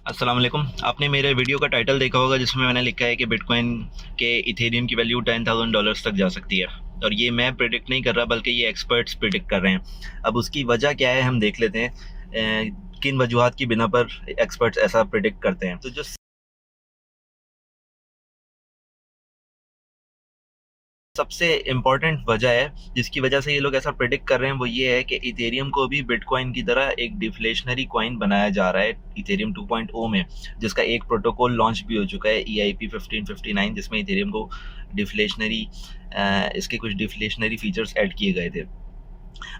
अस्सलाम वालेकुम। आपने मेरे वीडियो का टाइटल देखा होगा जिसमें मैंने लिखा है कि बिटकॉइन के इथेरियम की वैल्यू $10,000 तक जा सकती है। और ये मैं प्रिडिक्ट नहीं कर रहा बल्कि ये एक्सपर्ट्स प्रिडिक्ट कर रहे हैं। अब उसकी वजह क्या है हम देख लेते हैं। किन वजूहात की बिना पर एक्सपर्ट्स ऐसा प्रिडिक्ट करते हैं। तो जो सबसे इम्पॉर्टेंट वजह है जिसकी वजह से ये लोग ऐसा प्रिडिक्ट कर रहे हैं वो ये है कि इथेरियम को भी बिटकॉइन की तरह एक डिफ्लेशनरी कॉइन बनाया जा रहा है इथेरियम 2.0 में, जिसका एक प्रोटोकॉल लॉन्च भी हो चुका है EIP 1559, जिसमें इथेरियम को डिफ्लेशनरी इसके कुछ डिफ्लेशनरी फीचर्स ऐड किए गए थे।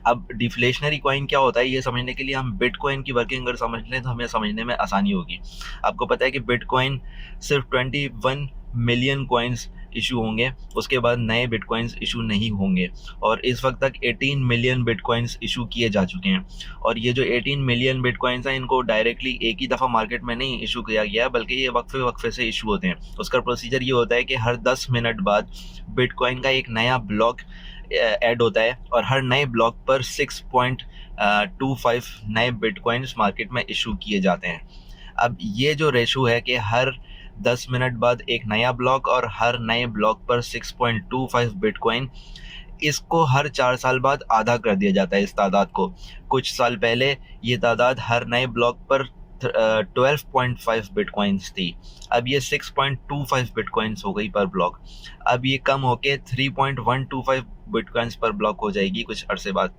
अब डिफ्लेशनरी कॉइन क्या होता है ये समझने के लिए हम बिटकॉइन की वर्किंग अगर समझ लें तो हमें समझने में आसानी होगी। आपको पता है कि बिटकॉइन सिर्फ 21 मिलियन कॉइन्स इशू होंगे, उसके बाद नए बिटकॉइंस इशू नहीं होंगे। और इस वक्त तक 18 मिलियन बिटकॉइंस इशू किए जा चुके हैं। और ये जो 18 मिलियन बिटकॉइंस हैं इनको डायरेक्टली एक ही दफ़ा मार्केट में नहीं इशू किया गया, बल्कि ये वक्फे वक्फे से इशू होते हैं। उसका प्रोसीजर ये होता है कि हर 10 मिनट बाद बिटकॉइन का एक नया ब्लॉक ऐड होता है और हर नए ब्लॉक पर 6.25 नए बिटकॉइंस मार्केट में इशू किए जाते हैं। अब ये जो रेशो है कि हर 10 मिनट बाद एक नया ब्लॉक और हर नए ब्लॉक पर 6.25 बिटकॉइन, इसको हर 4 साल बाद आधा कर दिया जाता है इस तादाद को। कुछ साल पहले ये तादाद हर नए ब्लॉक पर 12.5 बिटकॉइंस थी। अब ये 6.25 बिटकॉइंस हो गई पर ब्लॉक। अब ये कम होके 3.125 बिटकॉइंस पर ब्लॉक हो जाएगी कुछ अरसे बाद।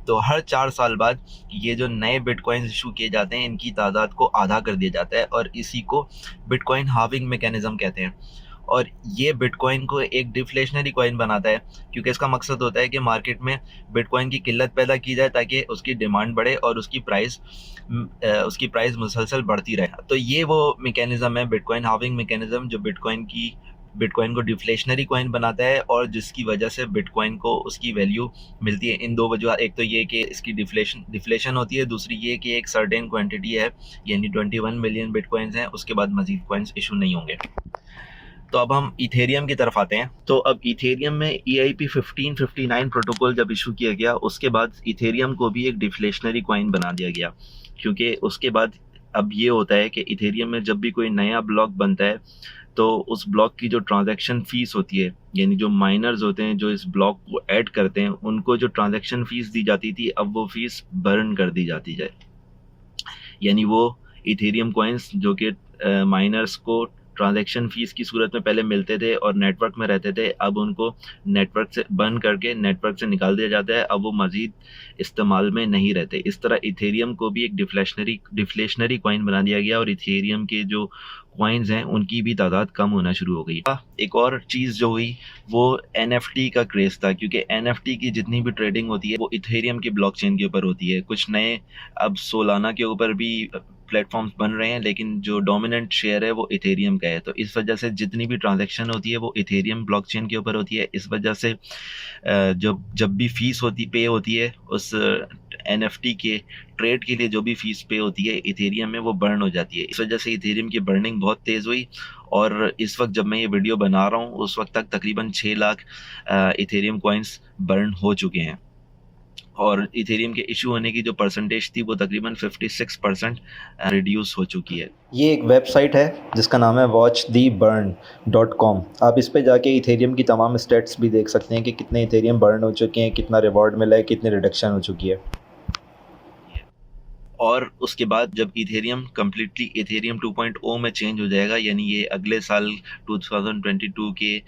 तो हर 4 साल बाद ये जो नए बिटकॉइंस इशू किए जाते हैं इनकी तादाद को आधा कर दिया जाता है और इसी को बिटकॉइन हार्विंग मैकेनिज्म कहते हैं। और ये बिटकॉइन को एक डिफ्लेशनरी कॉइन बनाता है, क्योंकि इसका मकसद होता है कि मार्केट में बिटकॉइन की किल्लत पैदा की जाए ताकि उसकी डिमांड बढ़े और उसकी प्राइस मुसलसल बढ़ती रहे। तो ये वो मैकेनिज्म है बिटकॉइन हार्विंग मैकेनिज्म जो बिटकॉइन को डिफ्लेशनरी कॉइन बनाता है और जिसकी वजह से बिटकॉइन को उसकी वैल्यू मिलती है। इन दो वजह, एक तो ये कि इसकी डिफ्लेशन होती है, दूसरी ये कि एक सर्टेन क्वांटिटी है यानी 21 मिलियन बिटकॉइंस हैं, उसके बाद मजीद कॉइन्स इशू नहीं होंगे। तो अब हम इथेरियम की तरफ आते हैं। तो अब इथेरियम में EIP 1559 प्रोटोकॉल जब इशू किया गया उसके बाद इथेरियम को भी एक डिफ्लेशनरी कॉइन बना दिया गया, क्योंकि उसके बाद अब ये होता है कि इथेरियम में जब भी कोई नया ब्लॉक बनता है तो उस ब्लॉक की जो ट्रांजैक्शन फ़ीस होती है, यानी जो माइनर्स होते हैं जो इस ब्लॉक को ऐड करते हैं उनको जो ट्रांजैक्शन फ़ीस दी जाती थी अब वो फ़ीस बर्न कर दी जाती है। यानी वो इथेरियम कॉइन्स जो कि माइनर्स को ट्रांजैक्शन फ़ीस की सूरत में पहले मिलते थे और नेटवर्क में रहते थे, अब उनको नेटवर्क से बर्न करके नेटवर्क से निकाल दिया जाता है, अब वो मज़ीद इस्तेमाल में नहीं रहते। इस तरह इथेरियम को भी एक डिफ्लेशनरी कॉइन बना दिया गया और इथेरियम के जो कॉइन्स हैं उनकी भी तादाद कम होना शुरू हो गई। एक और चीज़ जो हुई वो NFT का क्रेज़ था, क्योंकि NFT की जितनी भी ट्रेडिंग होती है वो इथेरियम की ब्लॉकचेन के ऊपर होती है। कुछ नए अब सोलाना के ऊपर भी प्लेटफॉर्म्स बन रहे हैं, लेकिन जो डोमिनेंट शेयर है वो इथेरियम का है। तो इस वजह से जितनी भी ट्रांजैक्शन होती है वो इथेरियम ब्लॉकचेन के ऊपर होती है। इस वजह से जब भी फीस पे होती है उस NFT के ट्रेड के लिए, जो भी फीस पे होती है इथेरियम में वो बर्न हो जाती है। इस वजह से इथेरियम की बर्निंग बहुत तेज़ हुई और इस वक्त जब मैं ये वीडियो बना रहा हूँ उस वक्त तक तकरीबन 6 लाख इथेरियम कॉइन्स बर्न हो चुके हैं और इथेरियम के इशू होने की जो परसेंटेज थी वो तकरीबन 56% रिड्यूस हो चुकी है। ये एक वेबसाइट है जिसका नाम है watchtheburn.com। आप इस पे जाके इथेरियम की तमाम स्टेट्स भी देख सकते हैं कि कितने इथेरियम बर्न हो चुके हैं, कितना रिवॉर्ड मिला है, कितनी रिडक्शन हो चुकी है। और उसके बाद जब इथेरियम कम्प्लीटली इथेरियम 2.0 में चेंज हो जाएगा, यानी ये अगले साल 2022 के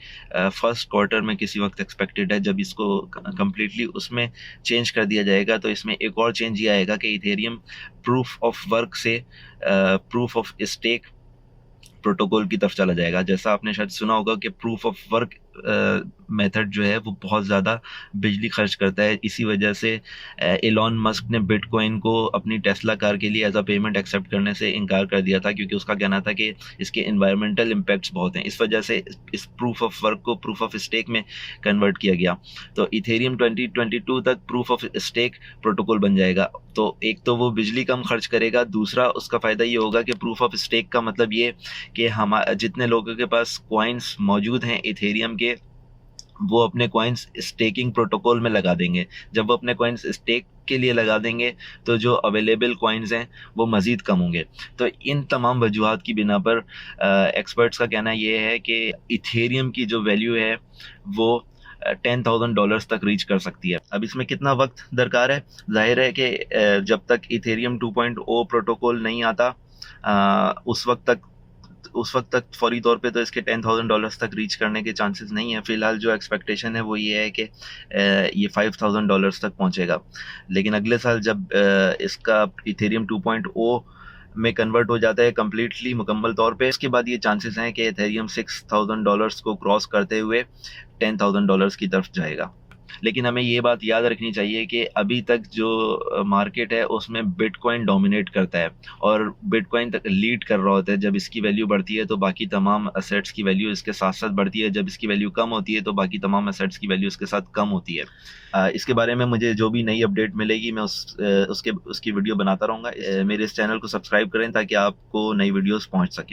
फर्स्ट क्वार्टर में किसी वक्त एक्सपेक्टेड है, जब इसको कम्प्लीटली उसमें चेंज कर दिया जाएगा तो इसमें एक और चेंज ये आएगा कि इथेरियम प्रूफ ऑफ वर्क से प्रूफ ऑफ स्टेक प्रोटोकॉल की तरफ चला जाएगा। जैसा आपने शायद सुना होगा कि प्रूफ ऑफ वर्क मेथड जो है वो बहुत ज़्यादा बिजली खर्च करता है। इसी वजह से एलॉन मस्क ने बिटकॉइन को अपनी टेस्ला कार के लिए एज अ पेमेंट एक्सेप्ट करने से इनकार कर दिया था, क्योंकि उसका कहना था कि इसके इन्वायरमेंटल इम्पैक्ट्स बहुत हैं। इस वजह से इस प्रूफ ऑफ वर्क को प्रूफ ऑफ स्टेक में कन्वर्ट किया गया। तो इथेरियम 2022 तक प्रूफ ऑफ स्टेक प्रोटोकॉल बन जाएगा। तो एक तो वो बिजली कम खर्च करेगा, दूसरा उसका फ़ायदा ये होगा कि प्रूफ ऑफ स्टेक का मतलब ये कि हम जितने लोगों के पास कॉइन्स मौजूद हैं इथेरियम के, वो अपने कॉइन्स स्टेकिंग प्रोटोकॉल में लगा देंगे। जब वो अपने कॉइन्स स्टेक के लिए लगा देंगे तो जो अवेलेबल कॉइन्स हैं वो मज़ीद कम होंगे। तो इन तमाम वजूहात की बिना पर एक्सपर्ट्स का कहना ये है कि इथेरियम की जो वैल्यू है वो $10,000 तक रीच कर सकती है। अब इसमें कितना वक्त दरकार है? जाहिर है कि जब तक इथेरियम 2.0 प्रोटोकॉल नहीं आता उस वक्त तक फौरी तौर पे तो इसके $10,000 तक रीच करने के चांसेस नहीं है। फ़िलहाल जो एक्सपेक्टेशन है वो ये है कि ये $5,000 तक पहुंचेगा, लेकिन अगले साल जब इसका इथेरियम 2.0 में कन्वर्ट हो जाता है कम्प्लीटली मुकम्मल तौर पे, इसके बाद ये चांसेस हैं कि इथेरियम $6,000 को क्रॉस करते हुए $10,000 की तरफ जाएगा। लेकिन हमें ये बात याद रखनी चाहिए कि अभी तक जो मार्केट है उसमें बिटकॉइन डोमिनेट करता है और बिटकॉइन तक लीड कर रहा होता है। जब इसकी वैल्यू बढ़ती है तो बाकी तमाम असेट्स की वैल्यू इसके साथ साथ बढ़ती है, जब इसकी वैल्यू कम होती है तो बाकी तमाम असेट्स की वैल्यू इसके साथ कम होती है। इसके बारे में मुझे जो भी नई अपडेट मिलेगी मैं उसकी वीडियो बनाता रहूँगा। मेरे इस चैनल को सब्सक्राइब करें ताकि आपको नई वीडियोज़ पहुँच सकें।